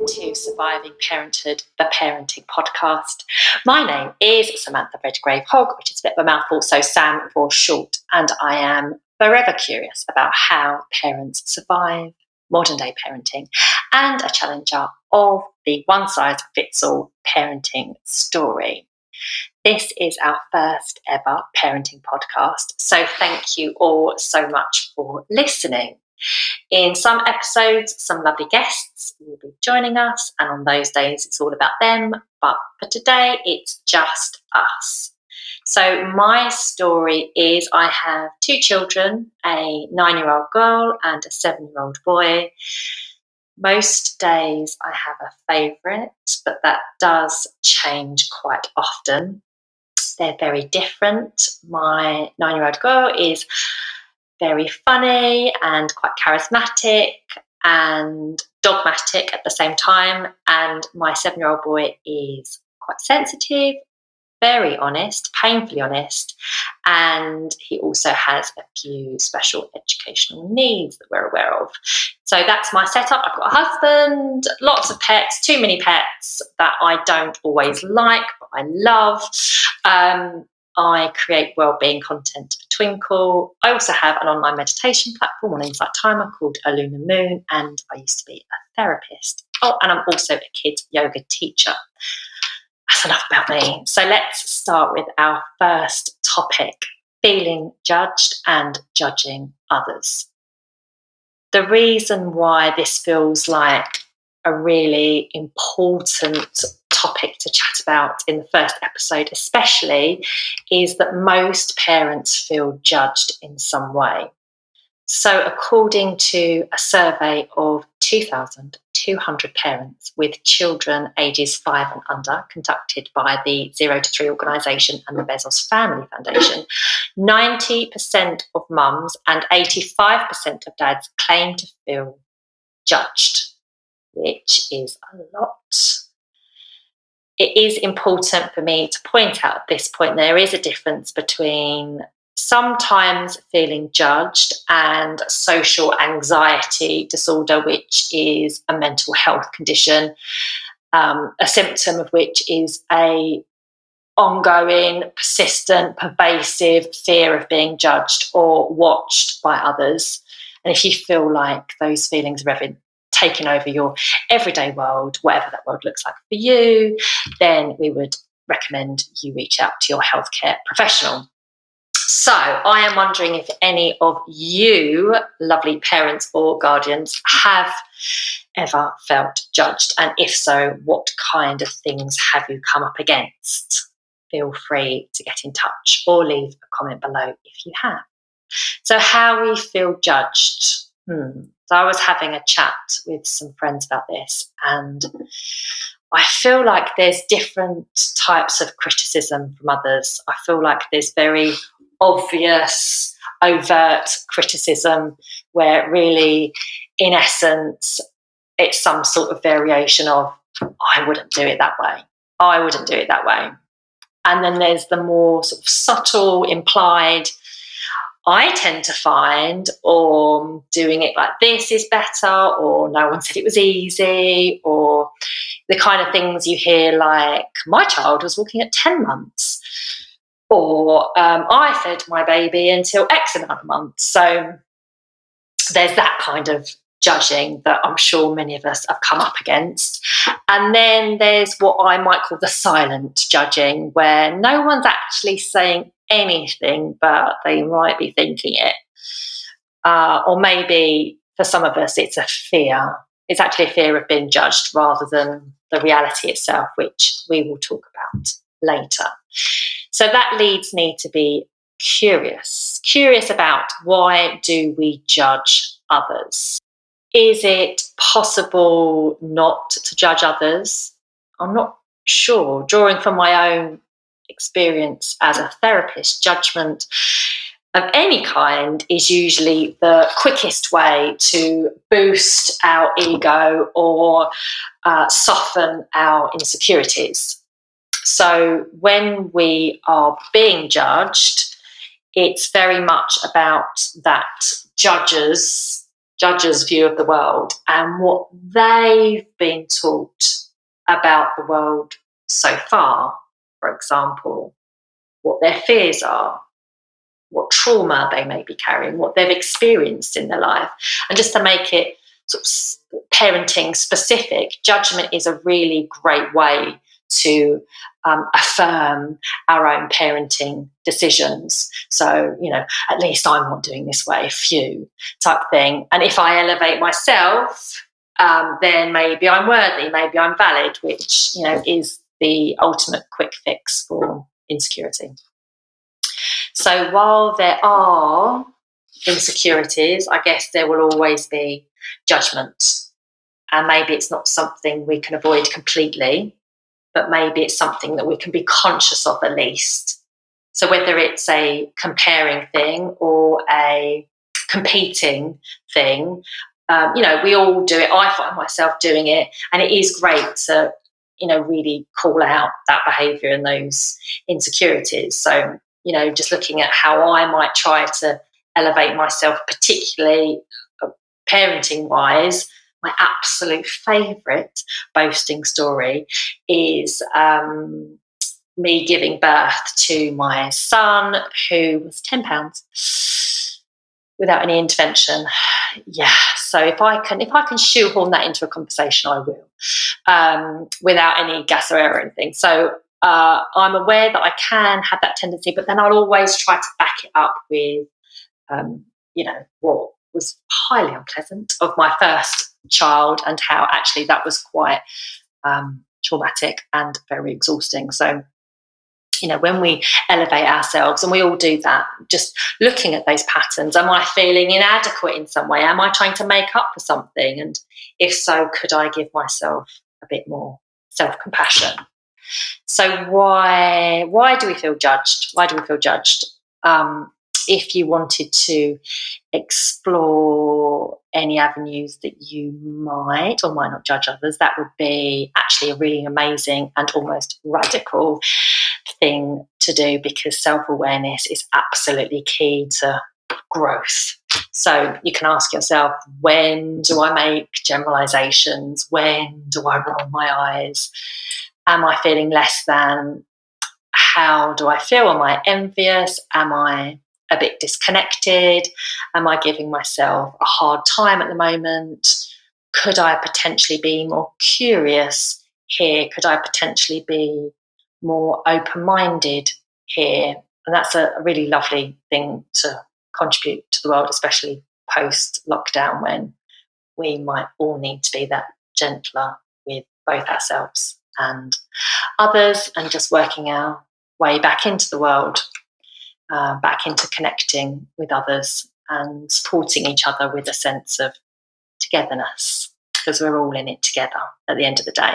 to Surviving Parenthood, the parenting podcast. My name is Samantha Redgrave Hogg, which is a bit of a mouthful, so Sam for short, and I am forever curious about how parents survive modern day parenting and a challenger of the one-size-fits-all parenting story. This is our first ever parenting podcast, so thank you all so much for listening. In some episodes, some lovely guests will be joining us, and on those days it's all about them, but for today it's just us. So my story is I have two children, a 9-year-old girl and a 7-year-old boy. Most days I have a favourite, but that does change quite often. They're very different. My 9-year-old girl is very funny and quite charismatic and dogmatic at the same time. And my 7-year-old boy is quite sensitive, very honest, painfully honest. And he also has a few special educational needs that we're aware of. So that's my setup. I've got a husband, lots of pets, too many pets that I don't always like, but I love. I create wellbeing content for Twinkle. I also have an online meditation platform on Insight Timer called Aluna Moon, and I used to be a therapist. Oh, and I'm also a kids yoga teacher. That's enough about me. So let's start with our first topic, feeling judged and judging others. The reason why this feels like a really important topic to chat about in the first episode especially is that most parents feel judged in some way. So according to a survey of 2,200 parents with children ages 5 and under conducted by the 0 to 3 organisation and the Bezos Family Foundation, 90% of mums and 85% of dads claim to feel judged, which is a lot. It is important for me to point out at this point there is a difference between sometimes feeling judged and social anxiety disorder, which is a mental health condition, a symptom of which is a ongoing, persistent, pervasive fear of being judged or watched by others. And if you feel like those feelings are ever taking over your everyday world, whatever that world looks like for you, then we would recommend you reach out to your healthcare professional. So I am wondering if any of you lovely parents or guardians have ever felt judged, and if so, what kind of things have you come up against? Feel free to get in touch or leave a comment below if you have. So how we feel judged. So I was having a chat with some friends about this, and I feel like there's different types of criticism from others. I feel like there's very obvious, overt criticism where really, in essence, it's some sort of variation of, I wouldn't do it that way. I wouldn't do it that way. And then there's the more sort of subtle, implied, I tend to find, or doing it like this is better, or no one said it was easy, or the kind of things you hear like, my child was walking at 10 months, or I fed my baby until X amount of months. So there's that kind of judging that I'm sure many of us have come up against. And then there's what I might call the silent judging, where no one's actually saying anything, but they might be thinking it. Or maybe for some of us, it's a fear. It's actually a fear of being judged rather than the reality itself, which we will talk about later. So that leads me to be curious about, why do we judge others? Is it possible not to judge others? I'm not sure. Drawing from my own experience as a therapist, judgment of any kind is usually the quickest way to boost our ego or soften our insecurities. So when we are being judged, it's very much about that judges judges' view of the world and what they've been taught about the world so far, for example, what their fears are, what trauma they may be carrying, what they've experienced in their life. And just to make it sort of parenting specific, judgment is a really great way to affirm our own parenting decisions. So, at least I'm not doing this way, phew, type thing. And if I elevate myself, then maybe I'm worthy, maybe I'm valid, which, is the ultimate quick fix for insecurity. So while there are insecurities, I guess there will always be judgment. And maybe it's not something we can avoid completely, but maybe it's something that we can be conscious of at least. So whether it's a comparing thing or a competing thing, we all do it. I find myself doing it, and it is great to, really call out that behaviour and those insecurities. So, just looking at how I might try to elevate myself, particularly parenting wise. My absolute favourite boasting story is me giving birth to my son, who was 10 pounds without any intervention. Yeah, so if I can shoehorn that into a conversation, I will, without any gas or air or anything. So I'm aware that I can have that tendency, but then I'll always try to back it up with, what was highly unpleasant of my first child and how actually that was quite traumatic and very exhausting. So, when we elevate ourselves, and we all do that, just looking at those patterns, am I feeling inadequate in some way? Am I trying to make up for something? And if so, could I give myself a bit more self-compassion? So why do we feel judged? Why do we feel judged? If you wanted to explore any avenues that you might or might not judge others, that would be actually a really amazing and almost radical thing to do, because self-awareness is absolutely key to growth. So you can ask yourself, when do I make generalizations? When do I roll my eyes? Am I feeling less than? How do I feel? Am I envious? Am I a bit disconnected? Am I giving myself a hard time at the moment? Could I potentially be more curious here? Could I potentially be more open-minded here? And that's a really lovely thing to contribute to the world, especially post-lockdown, when we might all need to be that gentler with both ourselves and others, and just working our way back into the world, back into connecting with others and supporting each other with a sense of togetherness, because we're all in it together at the end of the day.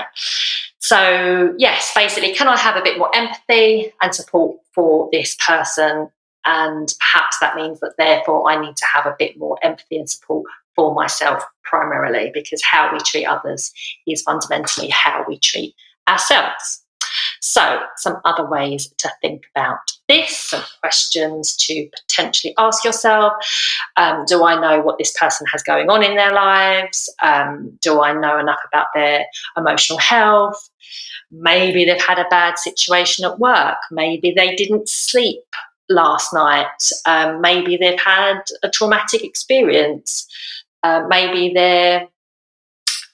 So yes, basically, can I have a bit more empathy and support for this person? And perhaps that means that therefore I need to have a bit more empathy and support for myself primarily, because how we treat others is fundamentally how we treat ourselves. So some other ways to think about this, some questions to potentially ask yourself. Do I know what this person has going on in their lives? Do I know enough about their emotional health? Maybe they've had a bad situation at work. Maybe they didn't sleep last night. Maybe they've had a traumatic experience. Maybe they're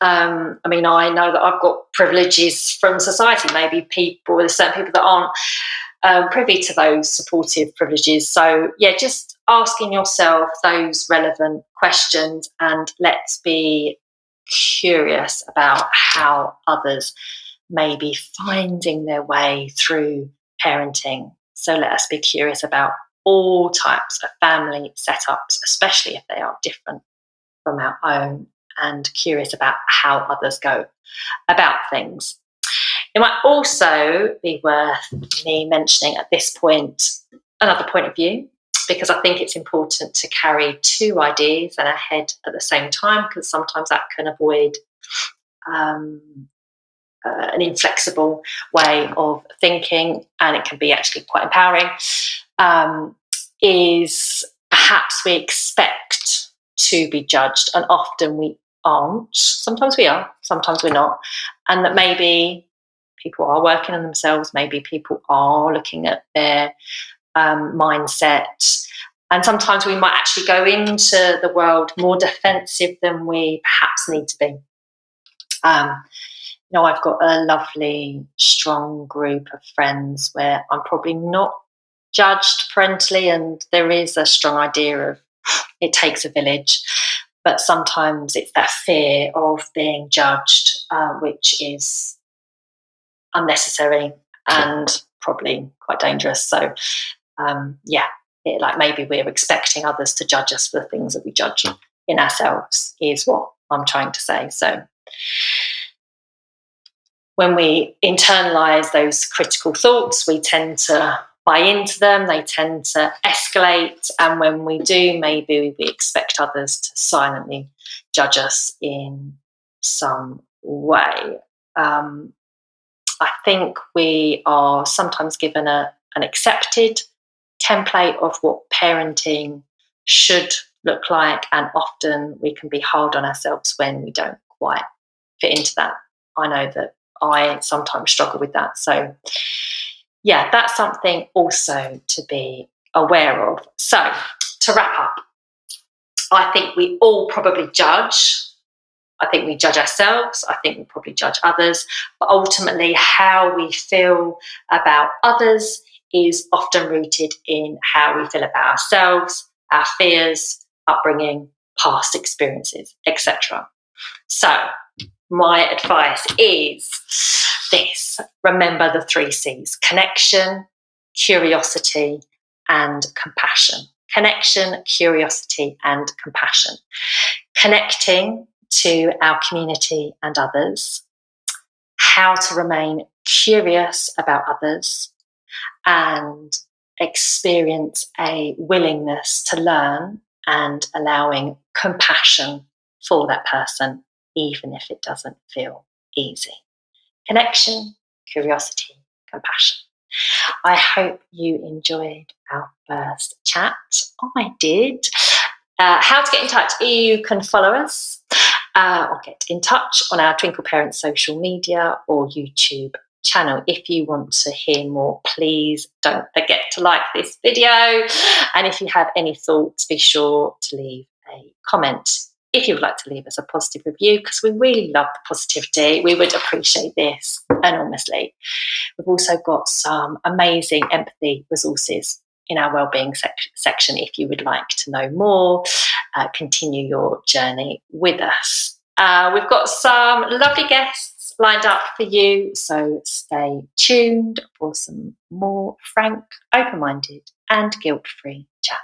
I know that I've got privileges from society. Maybe there's certain people that aren't privy to those supportive privileges. So, yeah, just asking yourself those relevant questions, and let's be curious about how others may be finding their way through parenting. So let us be curious about all types of family setups, especially if they are different from our own, and curious about how others go about things. It might also be worth me mentioning at this point another point of view, because I think it's important to carry two ideas in our head at the same time, because sometimes that can avoid an inflexible way of thinking, and it can be actually quite empowering, is perhaps we expect to be judged, and often we aren't. Sometimes we are, sometimes we're not, and that maybe people are working on themselves, maybe people are looking at their mindset, and sometimes we might actually go into the world more defensive than we perhaps need to be. I've got a lovely, strong group of friends where I'm probably not judged parentally, and there is a strong idea of it takes a village, but sometimes it's that fear of being judged, which is unnecessary and probably quite dangerous. So, like maybe we're expecting others to judge us for the things that we judge in ourselves, is what I'm trying to say. So, when we internalize those critical thoughts, we tend to buy into them, they tend to escalate, and when we do, maybe we expect others to silently judge us in some way. I think we are sometimes given an accepted template of what parenting should look like, and often we can be hard on ourselves when we don't quite fit into that. I know that I sometimes struggle with that. So, yeah, that's something also to be aware of. So, to wrap up, I think we all probably judge. I think we judge ourselves. I think we probably judge others. But ultimately, how we feel about others is often rooted in how we feel about ourselves, our fears, upbringing, past experiences, etc. So, my advice is this: remember the 3 C's: connection, curiosity, and compassion. Connection, curiosity, and compassion. Connecting to our community and others, how to remain curious about others, and experience a willingness to learn and allowing compassion for that person, even if it doesn't feel easy. Connection, curiosity, compassion. I hope you enjoyed our first chat. I did. How to get in touch? You can follow us or get in touch on our Twinkle Parents social media or YouTube channel. If you want to hear more, please don't forget to like this video. And if you have any thoughts, be sure to leave a comment. If you would like to leave us a positive review, because we really love the positivity, we would appreciate this enormously. We've also got some amazing empathy resources in our wellbeing section if you would like to know more, continue your journey with us. We've got some lovely guests lined up for you, so stay tuned for some more frank, open-minded and guilt-free chat.